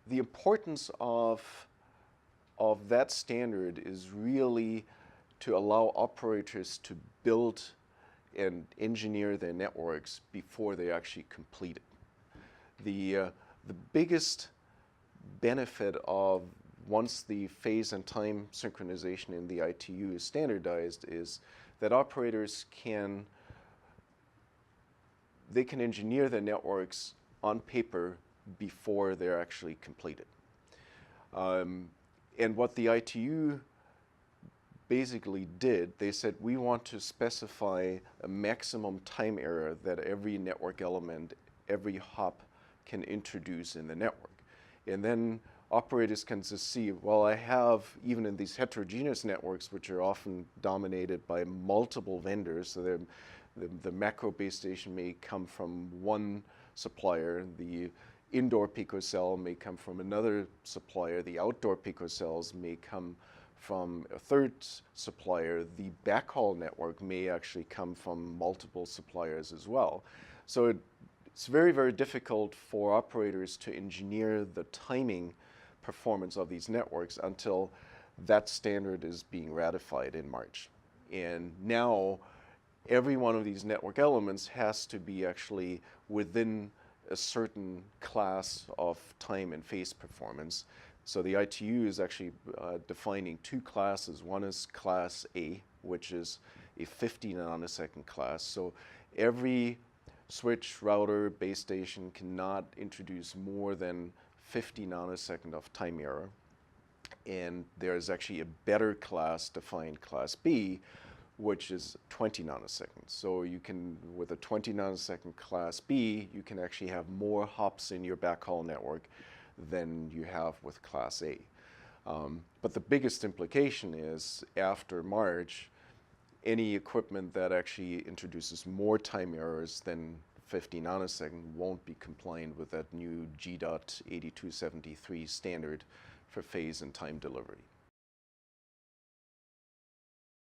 the importance of that standard is really to allow operators to build and engineer their networks before they actually complete it. The biggest benefit of once the phase and time synchronization in the ITU is standardized is that operators can engineer their networks on paper before they're actually completed. And what the ITU basically did, they said, we want to specify a maximum time error that every network element, every hop can introduce in the network. And then operators can just see, well, I have, even in these heterogeneous networks, which are often dominated by multiple vendors, so the macro base station may come from one supplier, the indoor picocell may come from another supplier, the outdoor picocells may come from a third supplier, the backhaul network may actually come from multiple suppliers as well. So it's very, very difficult for operators to engineer the timing performance of these networks until that standard is being ratified in March. And now every one of these network elements has to be actually within a certain class of time and phase performance. So the ITU is actually defining two classes. One is class A, which is a 50 nanosecond class. So every switch, router, base station cannot introduce more than 50 nanosecond of time error. And there's actually a better class defined, class B, which is 20 nanoseconds. So you can, with a 20 nanosecond class B, you can actually have more hops in your backhaul network than you have with class A. But the biggest implication is after March, any equipment that actually introduces more time errors than 50 nanosecond won't be compliant with that new G.8273 standard for phase and time delivery.